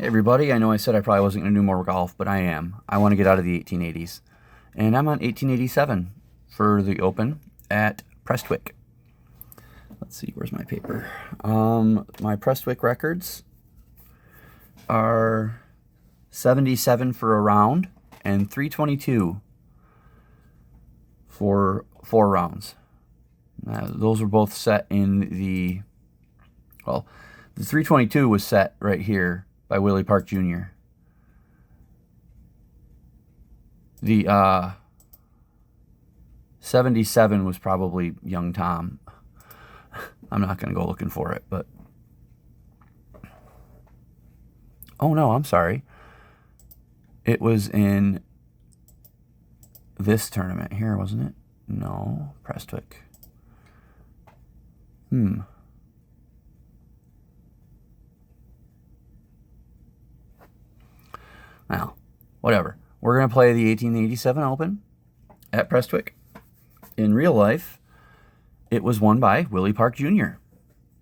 Hey everybody, I know I said I probably wasn't going to do more golf, but I am. I want to get out of the 1880s. And I'm on 1887 for the Open at Prestwick. Let's see, where's my paper? My Prestwick records are 77 for a round and 322 for 4 rounds. Those were both set in the 322 was set right here by Willie Park Jr. The 77 was probably young Tom. I'm not going to go looking for it, but... Oh, no, I'm sorry. It was in this tournament here, wasn't it? No, Prestwick. Now, whatever. We're going to play the 1887 Open at Prestwick. In real life, it was won by Willie Park Jr.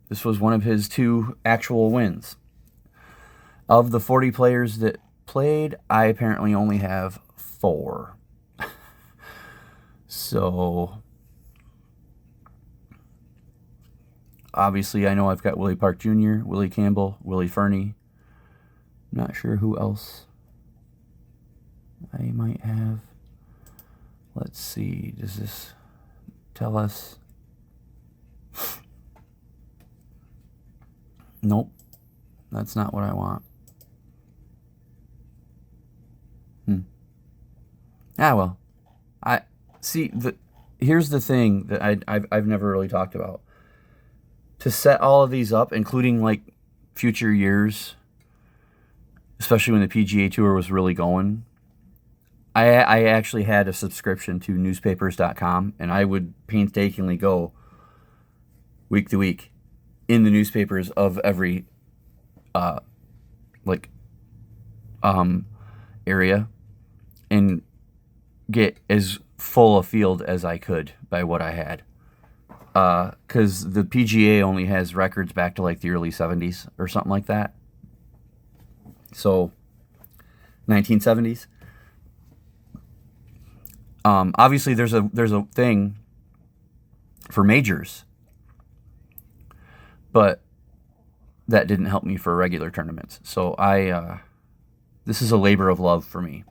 This was one of his 2 actual wins. Of the 40 players that played, I apparently only have 4. So, obviously, I know I've got Willie Park Jr., Willie Campbell, Willie Fernie. I'm not sure who else I might have. Let's see. Does this tell us? Nope. That's not what I want. Well. Here's the thing that I've never really talked about. To set all of these up, including like future years, especially when the PGA Tour was really going, I actually had a subscription to newspapers.com, and I would painstakingly go week to week in the newspapers of every area and get as full a field as I could by what I had. Because the PGA only has records back to like the early 70s or something like that. So, 1970s. Obviously, there's a thing for majors, but that didn't help me for regular tournaments. So this is a labor of love for me.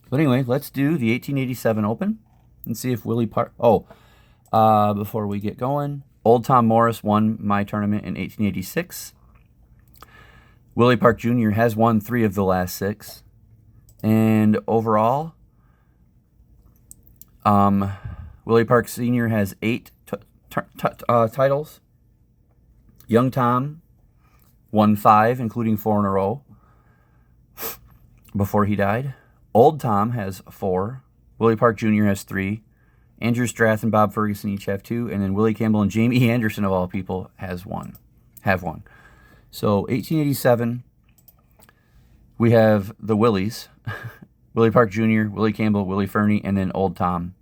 But anyway, let's do the 1887 Open and see if Willie Park... before we get going, Old Tom Morris won my tournament in 1886. Willie Park Jr. has won 3 of the last 6. And overall, Willie Park Sr. has 8 titles. Young Tom won 5, including 4 in a row before he died. Old Tom has 4. Willie Park Jr. has 3. Andrew Strath and Bob Ferguson each have 2. And then Willie Campbell and Jamie Anderson, of all people, have 1. So, 1887, we have the Willies. Willie Park Jr., Willie Campbell, Willie Fernie, and then Old Tom.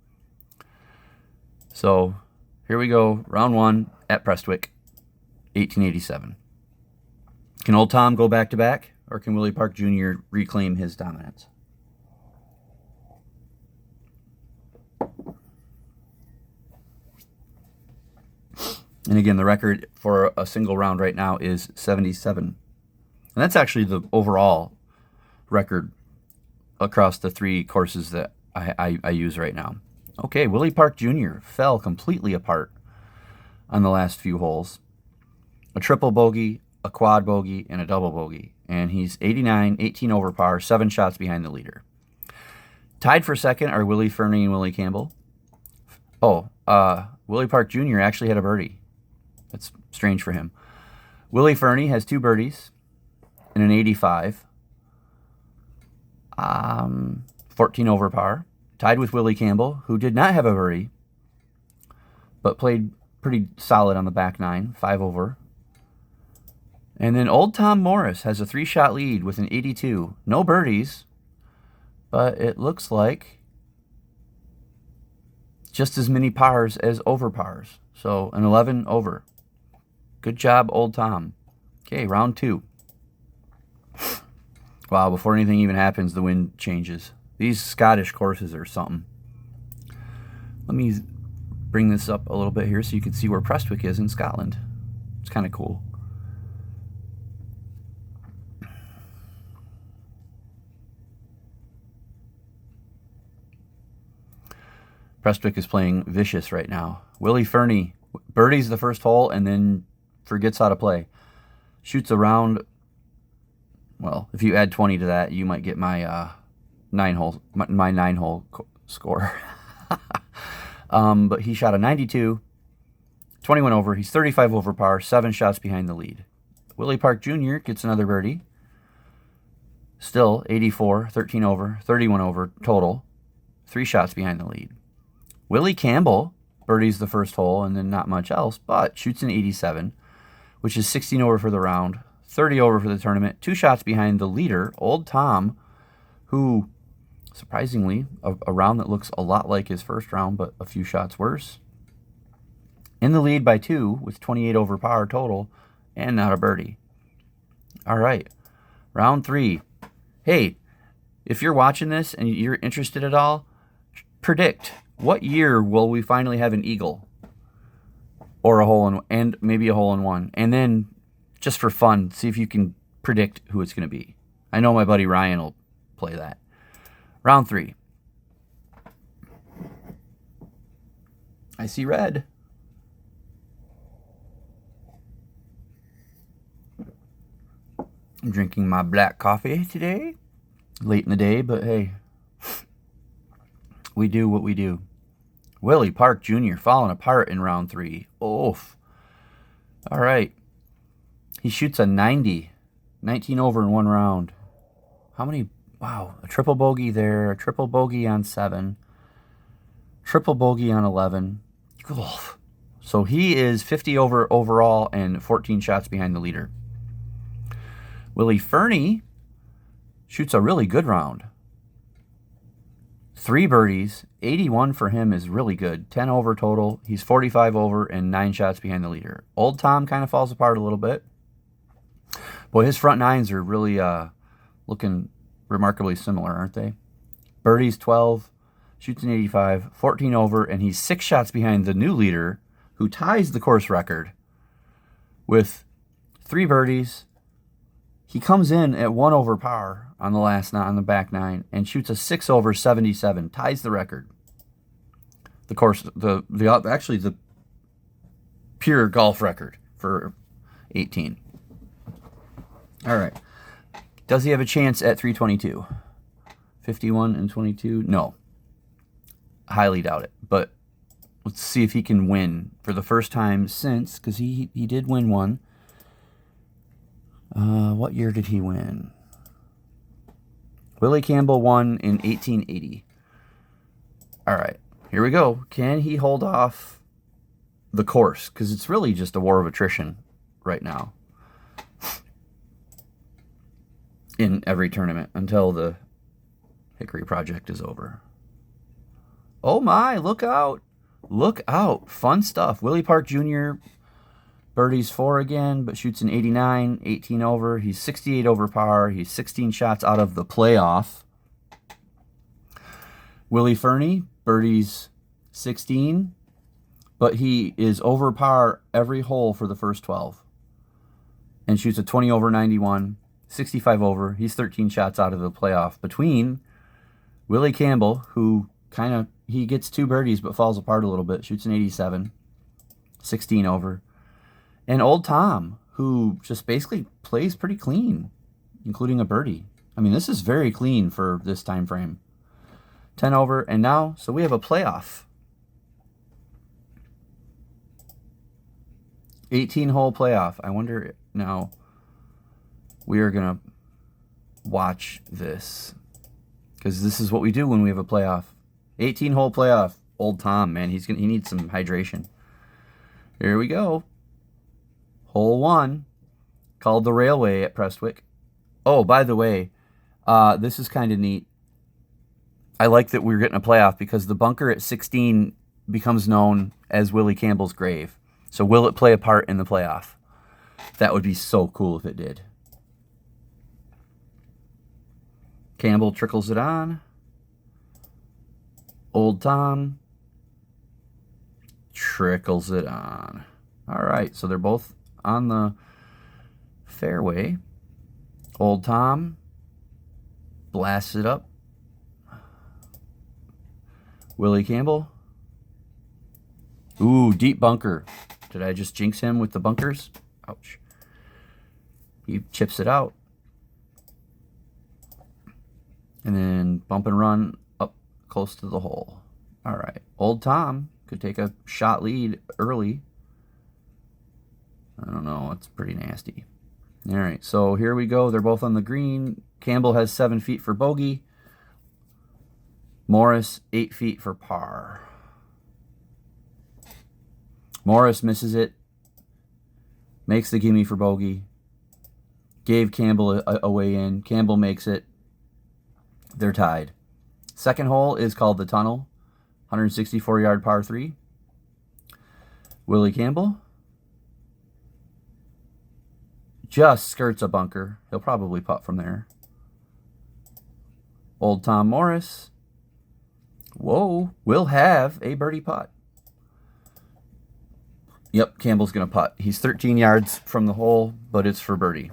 So, here we go. Round 1 at Prestwick, 1887. Can Old Tom go back-to-back, or can Willie Park Jr. reclaim his dominance? And again, the record for a single round right now is 77. And that's actually the overall record across the 3 courses that I use right now. Okay, Willie Park Jr. fell completely apart on the last few holes. A triple bogey, a quad bogey, and a double bogey. And he's 89, 18 over par, 7 shots behind the leader. Tied for second are Willie Fernie and Willie Campbell. Willie Park Jr. actually had a birdie. That's strange for him. Willie Fernie has 2 birdies and an 85. 14 over par. Tied with Willie Campbell, who did not have a birdie, but played pretty solid on the back 9, 5 over. And then Old Tom Morris has a 3-shot lead with an 82. No birdies, but it looks like just as many pars as over pars. So an 11 over. Good job, Old Tom. Okay, round 2. Wow, before anything even happens, the wind changes. These Scottish courses are something. Let me bring this up a little bit here so you can see where Prestwick is in Scotland. It's kind of cool. Prestwick is playing vicious right now. Willie Fernie birdies the first hole and then forgets how to play. Shoots around. Well, if you add 20 to that, you might get my my 9-hole score. But he shot a 92, 21 over. He's 35 over par, 7 shots behind the lead. Willie Park Jr. gets another birdie. Still 84, 13 over, 31 over total, 3 shots behind the lead. Willie Campbell birdies the first hole and then not much else, but shoots an 87, which is 16 over for the round, 30 over for the tournament, 2 shots behind the leader, Old Tom, who, surprisingly, a round that looks a lot like his first round, but a few shots worse. In the lead by 2 with 28 over par total and not a birdie. All right, round 3. Hey, if you're watching this and you're interested at all, predict. What year will we finally have an eagle or a hole in, and maybe a hole in one? And then, just for fun, see if you can predict who it's going to be. I know my buddy Ryan will play that. Round 3. I see red. I'm drinking my black coffee today. Late in the day, but hey. We do what we do. Willie Park Jr. falling apart in round 3. Oof. All right. He shoots a 90. 19 over in one round. How many? Wow. A triple bogey there. A triple bogey on 7. Triple bogey on 11. Oof. So he is 50 over overall and 14 shots behind the leader. Willie Fernie shoots a really good round. 3 birdies, 81 for him is really good. 10 over total. He's 45 over and 9 shots behind the leader. Old Tom kind of falls apart a little bit. Boy, his front nines are really looking remarkably similar, aren't they? Birdies 12, shoots an 85, 14 over, and he's 6 shots behind the new leader, who ties the course record with 3 birdies. He comes in at 1 over par on the back 9 and shoots a 6 over 77, ties the record. The course, actually the pure golf record for 18. All right. Does he have a chance at 322? 51 and 22? No. Highly doubt it. But let's see if he can win for the first time since, because he did win one. What year did he win? Willie Campbell won in 1880. All right, here we go. Can he hold off the course? Because it's really just a war of attrition right now in every tournament until the Hickory Project is over. Oh my, look out. Look out. Fun stuff. Willie Park Jr. birdies 4 again, but shoots an 89, 18 over. He's 68 over par. He's 16 shots out of the playoff. Willie Fernie birdies 16, but he is over par every hole for the first 12 and shoots a 20 over 91, 65 over. He's 13 shots out of the playoff. Between Willie Campbell, who he gets 2 birdies but falls apart a little bit, shoots an 87, 16 over. And Old Tom, who just basically plays pretty clean, including a birdie. I mean, this is very clean for this time frame. 10 over, and now, so we have a playoff. 18-hole playoff. I wonder now, we are going to watch this, because this is what we do when we have a playoff. 18-hole playoff. Old Tom, man, he needs some hydration. Here we go. Hole 1, called the Railway at Prestwick. Oh, by the way, this is kind of neat. I like that we're getting a playoff because the bunker at 16 becomes known as Willie Campbell's grave. So will it play a part in the playoff? That would be so cool if it did. Campbell trickles it on. Old Tom trickles it on. All right, so they're both on the fairway. Old Tom blasts it up. Willie Campbell. Ooh, deep bunker. Did I just jinx him with the bunkers? Ouch. He chips it out. And then bump and run up close to the hole. All right. Old Tom could take a shot lead early. I don't know. It's pretty nasty. All right. So here we go. They're both on the green. Campbell has 7 feet for bogey. Morris, 8 feet for par. Morris misses it. Makes the gimme for bogey. Gave Campbell a way in. Campbell makes it. They're tied. Second hole is called the Tunnel. 164-yard par 3. Willie Campbell just skirts a bunker. He'll probably putt from there. Old Tom Morris, whoa, will have a birdie putt. Yep, Campbell's going to putt. He's 13 yards from the hole, but it's for birdie.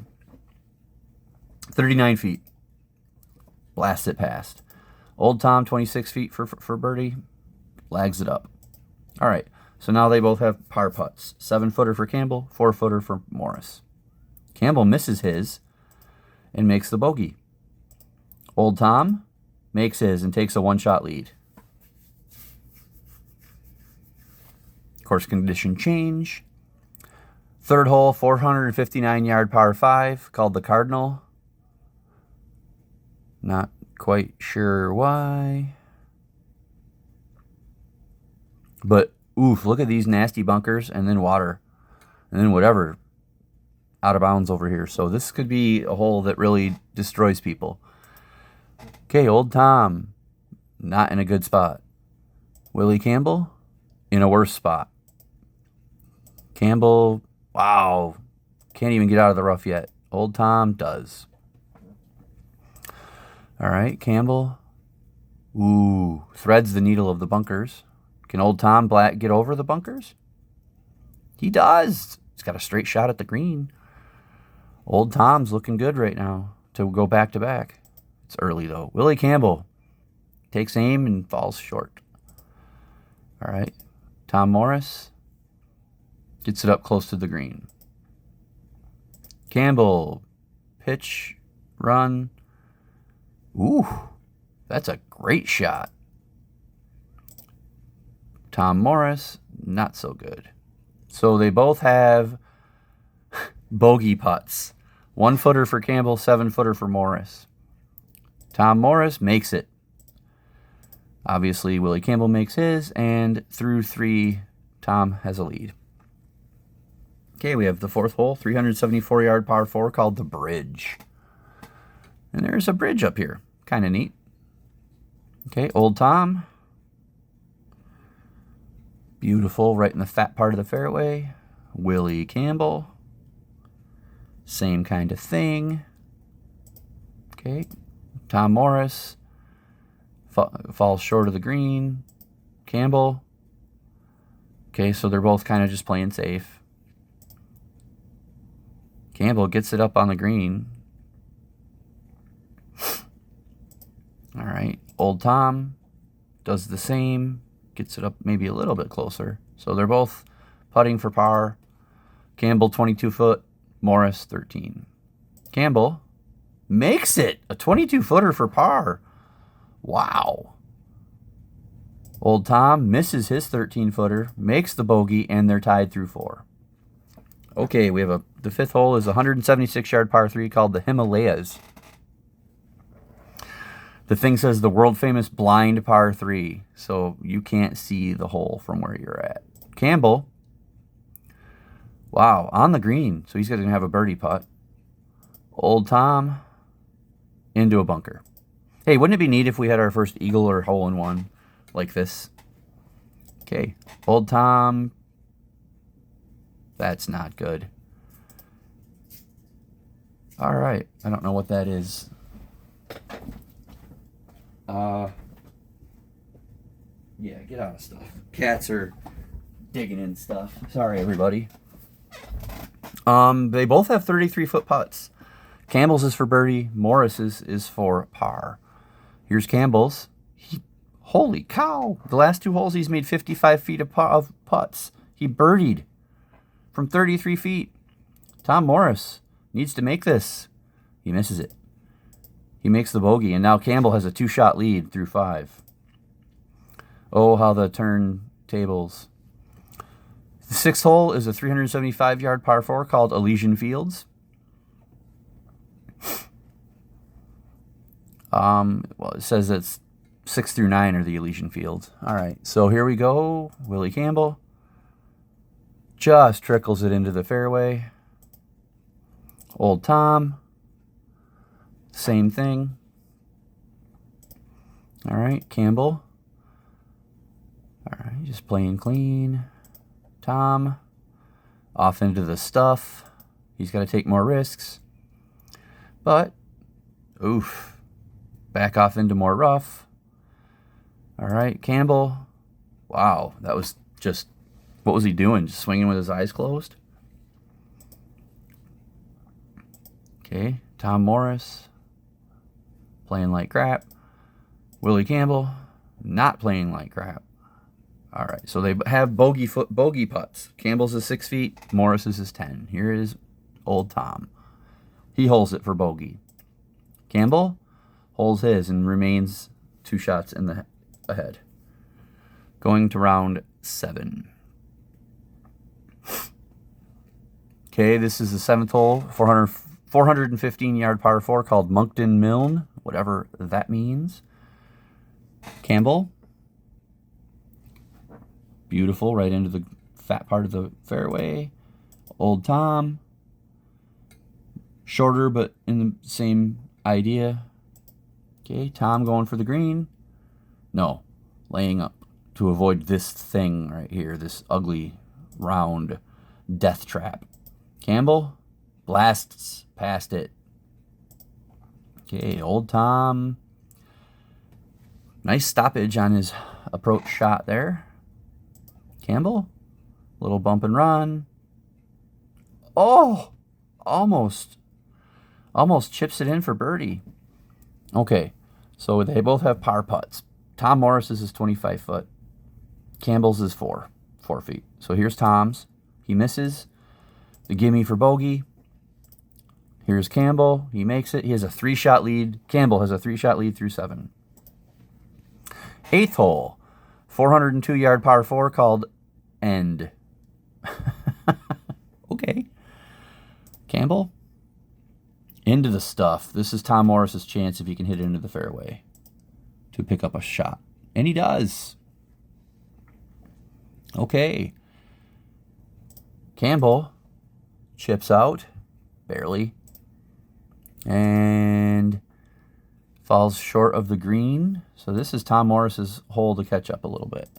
39 feet. Blast it past. Old Tom, 26 feet for birdie. Lags it up. All right, so now they both have par putts. 7-footer for Campbell, 4-footer for Morris. Campbell misses his and makes the bogey. Old Tom makes his and takes a 1-shot lead. Course condition change. Third hole, 459-yard par 5, called the Cardinal. Not quite sure why. But, oof, look at these nasty bunkers and then water. And then whatever out of bounds over here. So this could be a hole that really destroys people. Okay, Old Tom, not in a good spot. Willie Campbell, in a worse spot. Campbell, wow, can't even get out of the rough yet. Old Tom does. All right, Campbell, ooh, threads the needle of the bunkers. Can Old Tom Black get over the bunkers? He does. He's got a straight shot at the green. Old Tom's looking good right now to go back to back. It's early, though. Willie Campbell takes aim and falls short. All right. Tom Morris gets it up close to the green. Campbell, pitch, run. Ooh, that's a great shot. Tom Morris, not so good. So they both have bogey putts. 1-footer for Campbell, 7-footer for Morris. Tom Morris makes it. Obviously, Willie Campbell makes his, and through 3, Tom has a lead. Okay, we have the fourth hole, 374-yard par 4, called the Bridge. And there's a bridge up here. Kind of neat. Okay, Old Tom. Beautiful, right in the fat part of the fairway. Willie Campbell. Same kind of thing. Okay, Tom Morris falls short of the green. Campbell. Okay, so they're both kind of just playing safe. Campbell gets it up on the green. All right, Old Tom does the same. Gets it up maybe a little bit closer. So they're both putting for par. Campbell, 22 foot. Morris, 13. Campbell makes it. A 22-footer for par. Wow. Old Tom misses his 13-footer, makes the bogey, and they're tied through 4. Okay, we have the fifth hole is a 176-yard par 3 called the Himalayas. The thing says the world-famous blind par 3, so you can't see the hole from where you're at. Campbell, wow, on the green, so he's going to have a birdie putt. Old Tom, into a bunker. Hey, wouldn't it be neat if we had our first eagle or hole-in-one like this? Okay, Old Tom, that's not good. All right, I don't know what that is. Yeah, get out of stuff. Cats are digging in stuff. Sorry, everybody. They both have 33-foot putts. Campbell's is for birdie. Morris's is for par. Here's Campbell's. Holy cow! The last 2 holes, he's made 55 feet of putts. He birdied from 33 feet. Tom Morris needs to make this. He misses it. He makes the bogey, and now Campbell has a 2-shot lead through 5. Oh, how the turntables. The 6th hole is a 375-yard par 4 called Elysian Fields. Well, it says it's 6 through 9 are the Elysian Fields. All right, so here we go. Willie Campbell just trickles it into the fairway. Old Tom, same thing. All right, Campbell. All right, just playing clean. Tom, off into the stuff. He's got to take more risks. But, oof, back off into more rough. All right, Campbell. Wow, that was just, what was he doing? Just swinging with his eyes closed? Okay, Tom Morris, playing like crap. Willie Campbell, not playing like crap. All right, so they have bogey putts. Campbell's is 6 feet. Morris's is 10. Here is old Tom. He holds it for bogey. Campbell holds his and remains 2 shots in the ahead. Going to round 7. Okay, this is the 7th hole, 415-yard par 4 called Monkton Milne, whatever that means. Campbell. Beautiful, right into the fat part of the fairway. Old Tom. Shorter, but in the same idea. Okay, Tom going for the green. No, laying up to avoid this thing right here, this ugly, round death trap. Campbell blasts past it. Okay, old Tom. Nice stoppage on his approach shot there. Campbell, little bump and run. Oh, almost chips it in for birdie. Okay, so they both have par putts. Tom Morris's is 25 foot. Campbell's is 4 feet. So here's Tom's. He misses the gimme for bogey. Here's Campbell. He makes it. He has a 3-shot lead. Campbell has a 3-shot lead through 7. 8th hole, 402-yard par 4 called End. Okay. Campbell, into the stuff. This is Tom Morris's chance if he can hit it into the fairway to pick up a shot. And he does. Okay. Campbell chips out, barely, and falls short of the green. So this is Tom Morris's hole to catch up a little bit,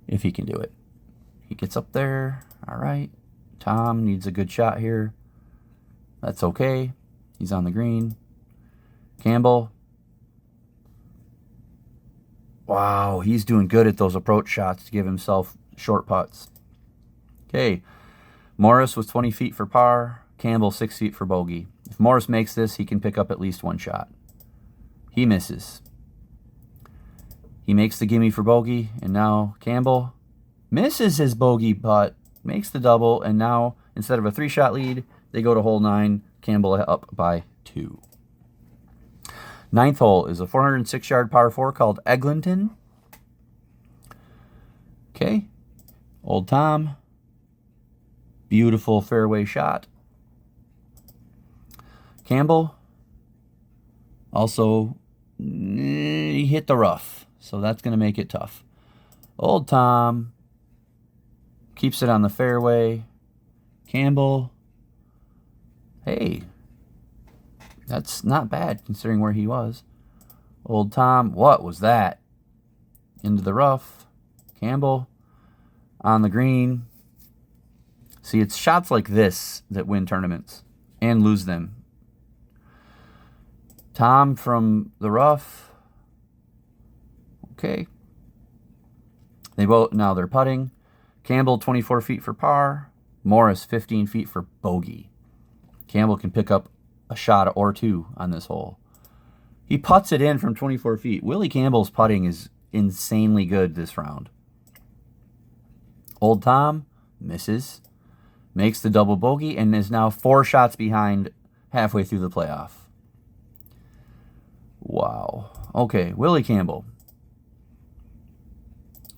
if he can do it. He gets up there. All right. Tom needs a good shot here. That's okay. He's on the green. Campbell. Wow, he's doing good at those approach shots to give himself short putts. Okay. Morris was 20 feet for par. Campbell 6 feet for bogey. If Morris makes this, he can pick up at least 1 shot. He misses. He makes the gimme for bogey, and now Campbell misses his bogey putt, makes the double, and now instead of a 3-shot lead, they go to hole 9. Campbell up by 2. 9th hole is a 406-yard par 4 called Eglinton. Okay. Old Tom. Beautiful fairway shot. Campbell. Also, he hit the rough, so that's going to make it tough. Old Tom keeps it on the fairway. Campbell. Hey, that's not bad considering where he was. Old Tom, what was that? Into the rough. Campbell on the green. See, it's shots like this that win tournaments and lose them. Tom from the rough. Okay. Now they're putting. Campbell 24 feet for par. Morris 15 feet for bogey. Campbell can pick up a shot or two on this hole. He putts it in from 24 feet. Willie Campbell's putting is insanely good this round. Old Tom misses, makes the double bogey, and is now 4 shots behind halfway through the playoff. Wow. Okay, Willie Campbell.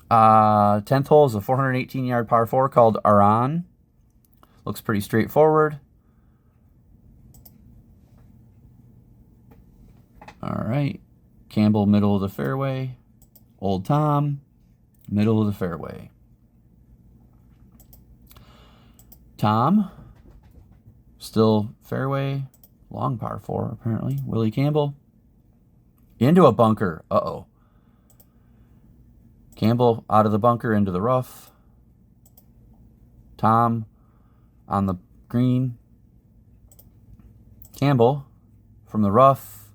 10th hole is a 418-yard par 4 called Aran. Looks pretty straightforward. All right. Campbell, middle of the fairway. Old Tom, middle of the fairway. Tom, still fairway. Long par 4, apparently. Willie Campbell. Into a bunker. Uh-oh. Campbell out of the bunker into the rough. Tom on the green. Campbell from the rough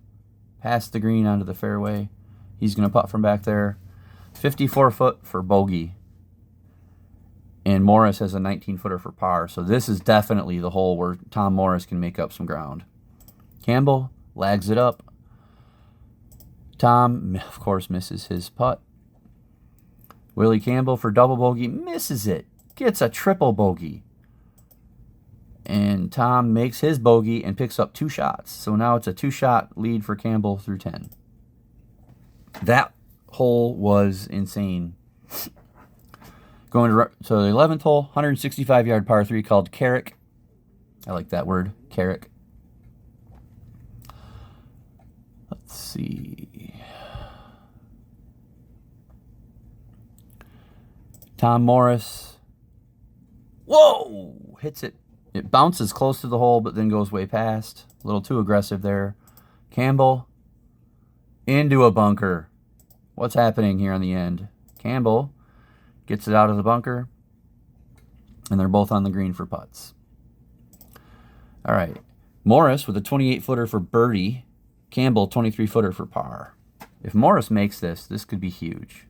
past the green onto the fairway. He's going to putt from back there. 54 foot for bogey. And Morris has a 19-footer for par. So this is definitely the hole where Tom Morris can make up some ground. Campbell lags it up. Tom, of course, misses his putt. Willie Campbell for double bogey, misses it. Gets a triple bogey. And Tom makes his bogey and picks up 2 shots. So now it's a 2-shot lead for Campbell through 10. That hole was insane. Going to the 11th hole, 165-yard par 3 called Carrick. I like that word, Carrick. Let's see. Tom Morris. Whoa! Hits it. It bounces close to the hole, but then goes way past. A little too aggressive there. Campbell into a bunker. What's happening here on the end? Campbell gets it out of the bunker, and they're both on the green for putts. All right. Morris with a 28-footer for birdie. Campbell, 23-footer for par. If Morris makes this, this could be huge.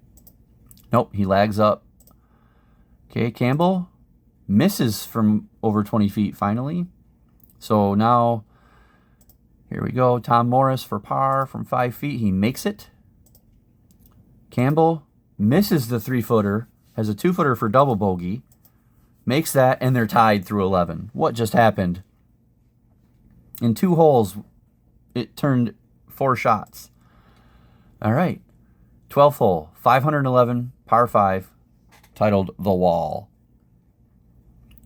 Nope, he lags up. Okay, Campbell misses from over 20 feet finally. So now, here we go. Tom Morris for par from 5 feet. He makes it. Campbell misses the 3-footer, has a 2-footer for double bogey, makes that, and they're tied through 11. What just happened? In 2 holes, it turned 4 shots. All right. 12th hole, 511, par 5, titled The Wall.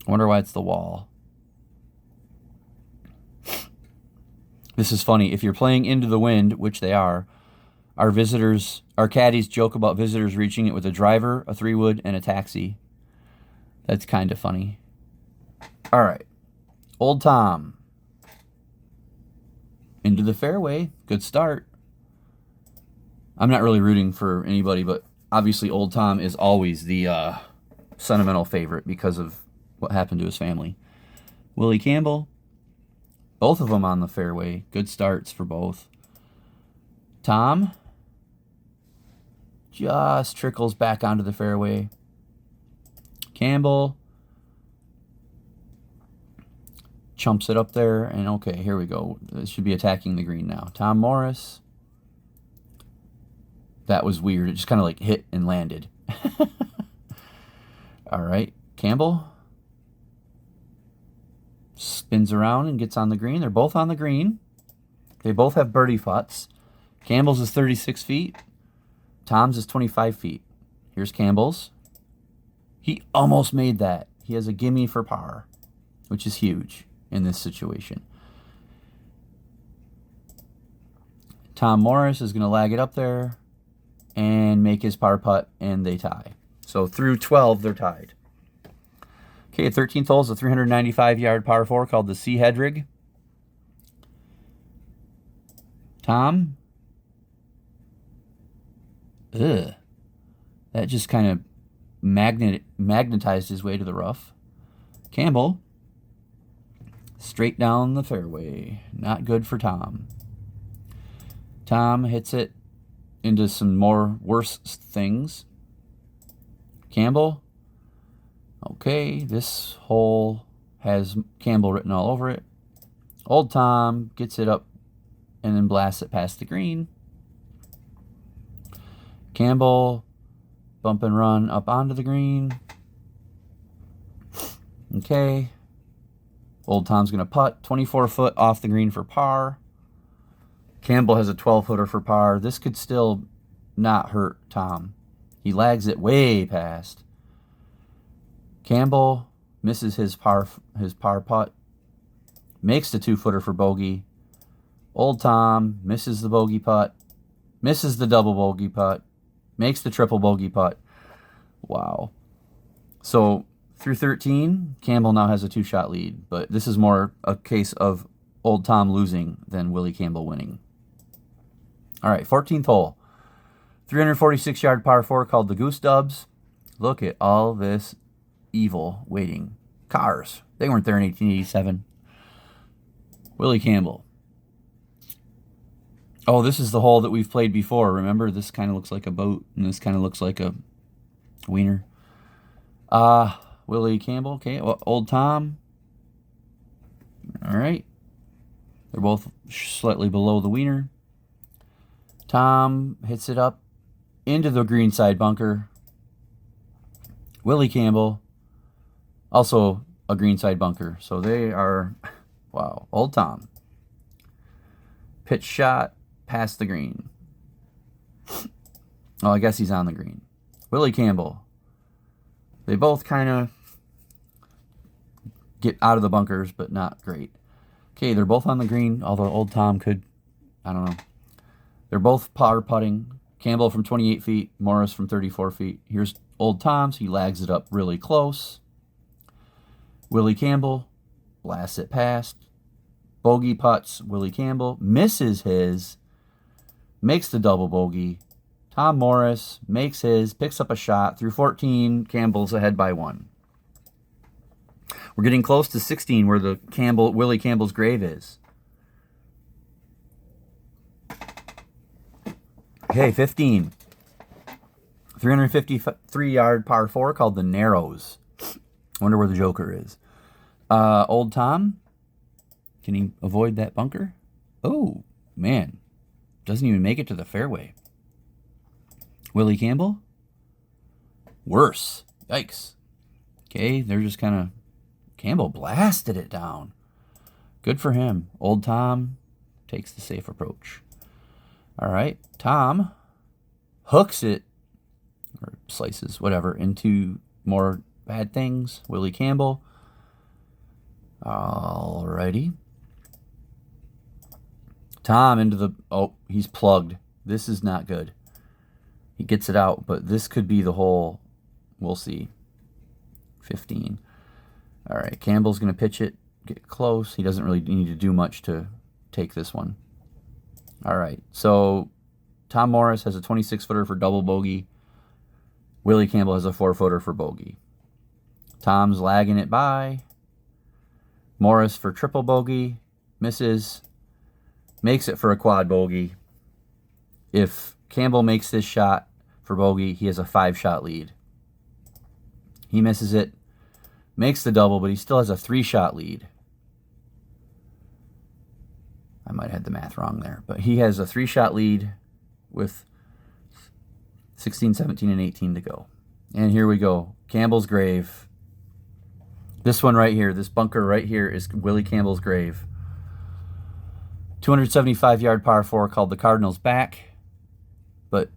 I wonder why it's The Wall. This is funny. If you're playing into the wind, which they are, our caddies joke about visitors reaching it with a driver, a 3-wood, and a taxi. That's kind of funny. All right. Old Tom. Into the fairway. Good start. I'm not really rooting for anybody, but obviously Old Tom is always the sentimental favorite because of what happened to his family. Willie Campbell. Both of them on the fairway. Good starts for both. Tom just trickles back onto the fairway. Campbell chumps it up there, and okay, here we go. It should be attacking the green now. Tom Morris. That was weird. It just kind of like hit and landed. All right. Campbell spins around and gets on the green. They're both on the green. They both have birdie putts. Campbell's is 36 feet. Tom's is 25 feet. Here's Campbell's. He almost made that. He has a gimme for par, which is huge in this situation. Tom Morris is going to lag it up there and make his par putt, and they tie. So through 12, they're tied. Okay, 13th hole is a 395-yard par 4 called the Sea Hedrig. Tom. Ugh. That just kind of magnetized his way to the rough. Campbell. Straight down the fairway. Not good for Tom. Tom hits it into some more worse things. Campbell. Okay, this hole has Campbell written all over it. Old Tom gets it up and then blasts it past the green. Campbell, bump and run up onto the green. Okay. Old Tom's going to putt 24 foot off the green for par. Campbell has a 12-footer for par. This could still not hurt Tom. He lags it way past. Campbell misses his par putt. Makes the 2-footer for bogey. Old Tom misses the bogey putt. Misses the double bogey putt. Makes the triple bogey putt. Wow. So through 13, Campbell now has a 2-shot lead. But this is more a case of Old Tom losing than Willie Campbell winning. All right, 14th hole. 346-yard par 4 called the Goose Dubs. Look at all this evil waiting. Cars. They weren't there in 1887. Willie Campbell. Oh, this is the hole that we've played before. Remember, this kind of looks like a boat, and this kind of looks like a wiener. Willie Campbell. Okay, well, Old Tom. All right. They're both slightly below the wiener. Tom hits it up into the greenside bunker. Willie Campbell, also a greenside bunker. So they are, wow, Old Tom. Pitch shot past the green. Oh, I guess he's on the green. Willie Campbell. They both kind of get out of the bunkers, but not great. Okay, they're both on the green, although Old Tom could, I don't know. They're both par putting. Campbell from 28 feet, Morris from 34 feet. Here's Old Tom, so he lags it up really close. Willie Campbell blasts it past. Bogey putts. Willie Campbell misses his, makes the double bogey. Tom Morris makes his, picks up a shot. Through 14, Campbell's ahead by 1. We're getting close to 16 where the Willie Campbell's grave is. Okay, 15. 353-yard par 4 called the Narrows. Wonder where the Joker is. Old Tom. Can he avoid that bunker? Oh, man. Doesn't even make it to the fairway. Willie Campbell. Worse. Yikes. Okay, they're just kind of... Campbell blasted it down. Good for him. Old Tom takes the safe approach. All right, Tom hooks it, or slices, whatever, into more bad things. Willie Campbell. All righty. Tom into the... Oh, he's plugged. This is not good. He gets it out, but this could be the hole. We'll see. 15. All right, Campbell's going to pitch it, get close. He doesn't really need to do much to take this one. All right, so Tom Morris has a 26-footer for double bogey. Willie Campbell has a 4-footer for bogey. Tom's lagging it by. Morris for triple bogey. Misses. Makes it for a quad bogey. If Campbell makes this shot for bogey, he has a 5-shot lead. He misses it. Makes the double, but he still has a 3-shot lead. I might have had the math wrong there. But he has a 3-shot lead with 16, 17, and 18 to go. And here we go. Campbell's grave. This one right here, this bunker right here is Willie Campbell's grave. 275-yard par 4 called the Cardinals back. But,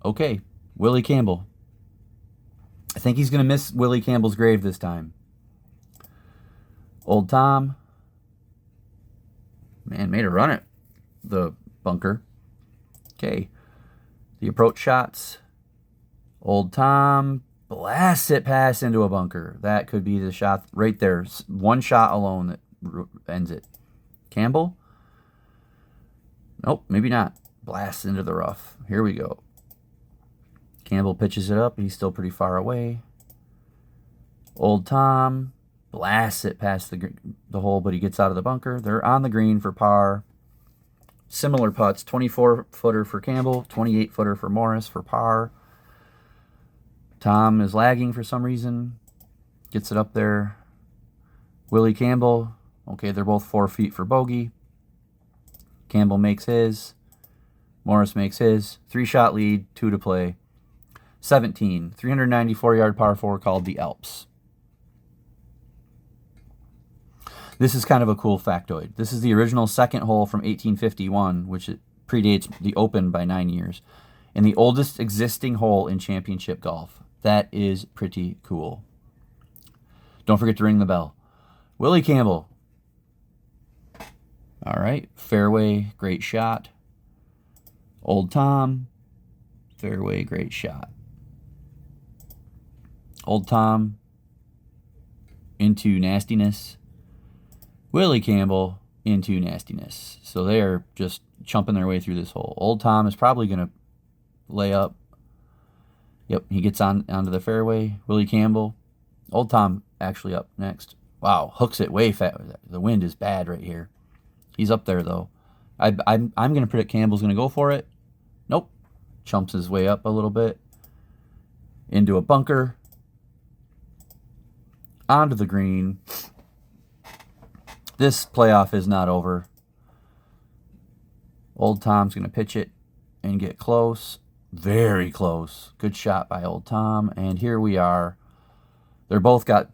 okay, Willie Campbell. I think he's going to miss Willie Campbell's grave this time. Old Tom. Man, made a run at the bunker. Okay. The approach shots. Old Tom blasts it past into a bunker. That could be the shot right there. One shot alone that ends it. Campbell. Nope, maybe not. Blasts into the rough. Here we go. Campbell pitches it up. He's still pretty far away. Old Tom blasts it past the hole, but he gets out of the bunker. They're on the green for par. Similar putts, 24-footer for Campbell, 28-footer for Morris for par. Tom is lagging for some reason. Gets it up there. Willie Campbell, okay, they're both 4 feet for bogey. Campbell makes his. Morris makes his. 3-shot lead, 2 to play. 17, 394-yard par 4 called the Alps. This is kind of a cool factoid. This is the original second hole from 1851, which it predates the Open by 9 years, and the oldest existing hole in championship golf. That is pretty cool. Don't forget to ring the bell. Willie Campbell. All right, fairway, great shot. Old Tom, fairway, great shot. Old Tom into nastiness. Willie Campbell into nastiness. So they are just chumping their way through this hole. Old Tom is probably going to lay up. Yep, he gets onto the fairway. Willie Campbell. Old Tom actually up next. Wow, hooks it way fast. The wind is bad right here. He's up there, though. I'm going to predict Campbell's going to go for it. Nope. Chumps his way up a little bit. Into a bunker. Onto the green. This playoff is not over. Old Tom's going to pitch it and get close. Very close. Good shot by Old Tom. And here we are. They're both got,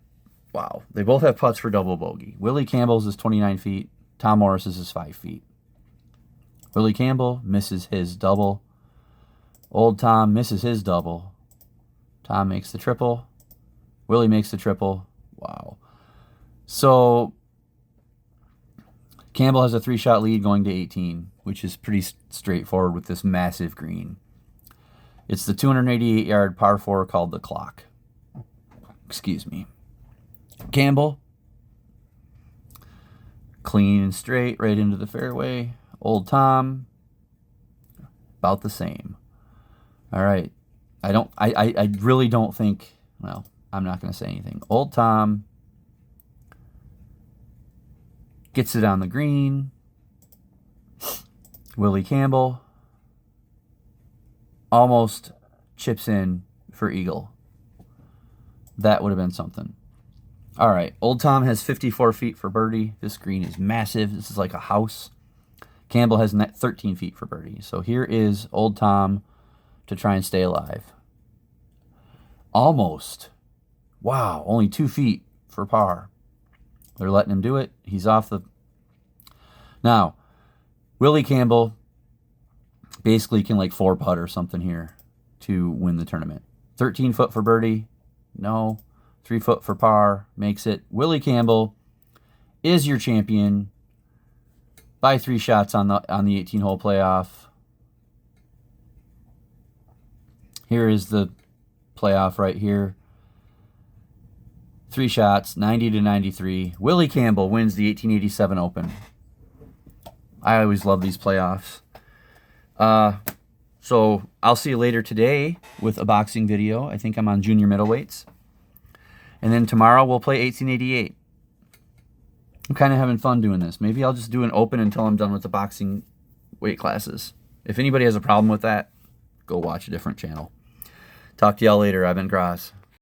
wow, they both have putts for double bogey. Willie Campbell's is 29 feet. Tom Morris's is 5 feet. Willie Campbell misses his double. Old Tom misses his double. Tom makes the triple. Willie makes the triple. Wow. So Campbell has a 3-shot lead going to 18, which is pretty straightforward with this massive green. It's the 288-yard par 4 called the Clock. Excuse me. Campbell, clean and straight right into the fairway. Old Tom, about the same. All right. I really don't think, well, I'm not going to say anything. Old Tom gets it on the green. Willie Campbell almost chips in for eagle. That would have been something. All right. Old Tom has 54 feet for birdie. This green is massive. This is like a house. Campbell has 13 feet for birdie. So here is Old Tom to try and stay alive. Almost. Wow. Only 2 feet for par. They're letting him do it. He's off the... Now, Willie Campbell basically can like 4-putt or something here to win the tournament. 13 foot for birdie. No. 3 foot for par. Makes it. Willie Campbell is your champion by 3 shots on the 18-hole playoff. Here is the playoff right here. 3 shots, 90 to 93. Willie Campbell wins the 1887 Open. I always love these playoffs. So I'll see you later today with a boxing video. I think I'm on junior middleweights. And then tomorrow we'll play 1888. I'm kind of having fun doing this. Maybe I'll just do an Open until I'm done with the boxing weight classes. If anybody has a problem with that, go watch a different channel. Talk to y'all later. I've been Graz.